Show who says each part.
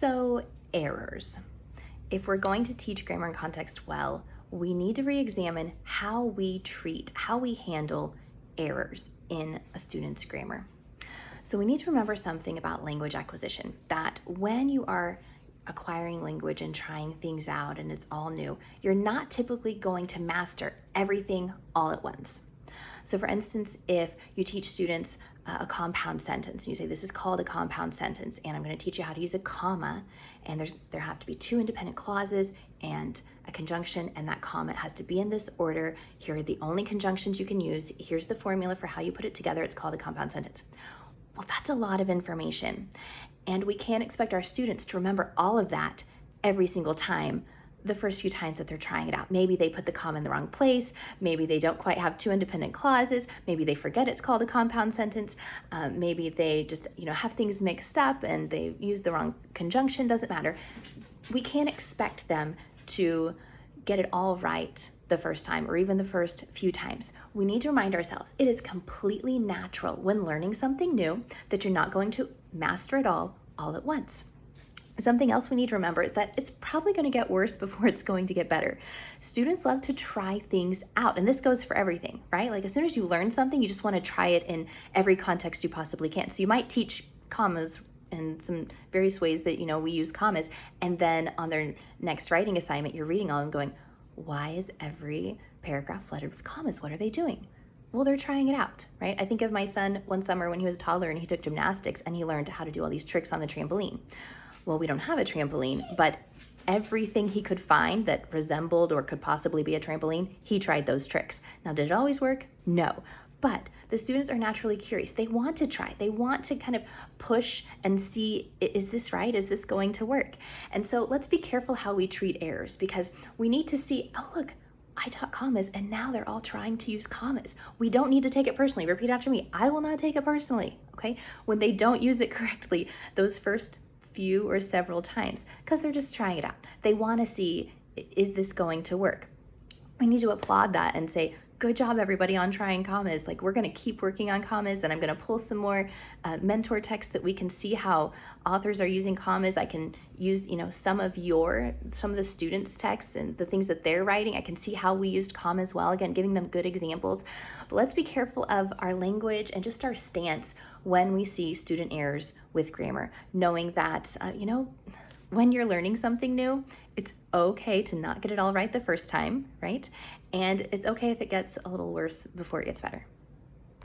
Speaker 1: So, errors. If we're going to teach grammar and context well, we need to re-examine how we treat, how we handle errors in a student's grammar. So we need to remember something about language acquisition, that when you are acquiring language and trying things out and it's all new, you're not typically going to master everything all at once. So for instance, if you teach students a compound sentence, you say this is called a compound sentence, and I'm going to teach you how to use a comma, and there have to be two independent clauses and a conjunction, and that comment has to be in this order. Here are the only conjunctions you can use. Here's the formula for how you put it together. It's called a compound sentence. Well, that's a lot of information, and we can't expect our students to remember all of that every single time the first few times that they're trying it out. Maybe they put the comma in the wrong place. Maybe they don't quite have two independent clauses. Maybe they forget it's called a compound sentence. Maybe they just have things mixed up and they use the wrong conjunction. Doesn't matter. We can't expect them to get it all right the first time or even the first few times. We need to remind ourselves it is completely natural when learning something new that you're not going to master it all at once. Something else we need to remember is that it's probably going to get worse before it's going to get better. Students love to try things out, and this goes for everything, right? Like as soon as you learn something, you just want to try it in every context you possibly can. So you might teach commas in some various ways that, we use commas, and then on their next writing assignment, you're reading all of them going, why is every paragraph lettered with commas? What are they doing? Well, they're trying it out, right? I think of my son one summer when he was a toddler and he took gymnastics and he learned how to do all these tricks on the trampoline. Well, we don't have a trampoline, but everything he could find that resembled or could possibly be a trampoline, he tried those tricks. Now, did it always work? No. But the students are naturally curious. They want to try. They want to kind of push and see, is this right? Is this going to work? And so let's be careful how we treat errors, because we need to see, oh, look, I taught commas and now they're all trying to use commas. We don't need to take it personally. Repeat after me. I will not take it personally, okay? When they don't use it correctly, those first few or several times, because they're just trying it out. They want to see, is this going to work? We need to applaud that and say, good job everybody on trying commas. Like, we're going to keep working on commas, and I'm going to pull some more mentor texts that we can see how authors are using commas. I can use some of the students' texts and the things that they're writing. I can see how we used commas well, again giving them good examples. But let's be careful of our language and just our stance when we see student errors with grammar, knowing that when you're learning something new, it's okay to not get it all right the first time, right? And it's okay if it gets a little worse before it gets better.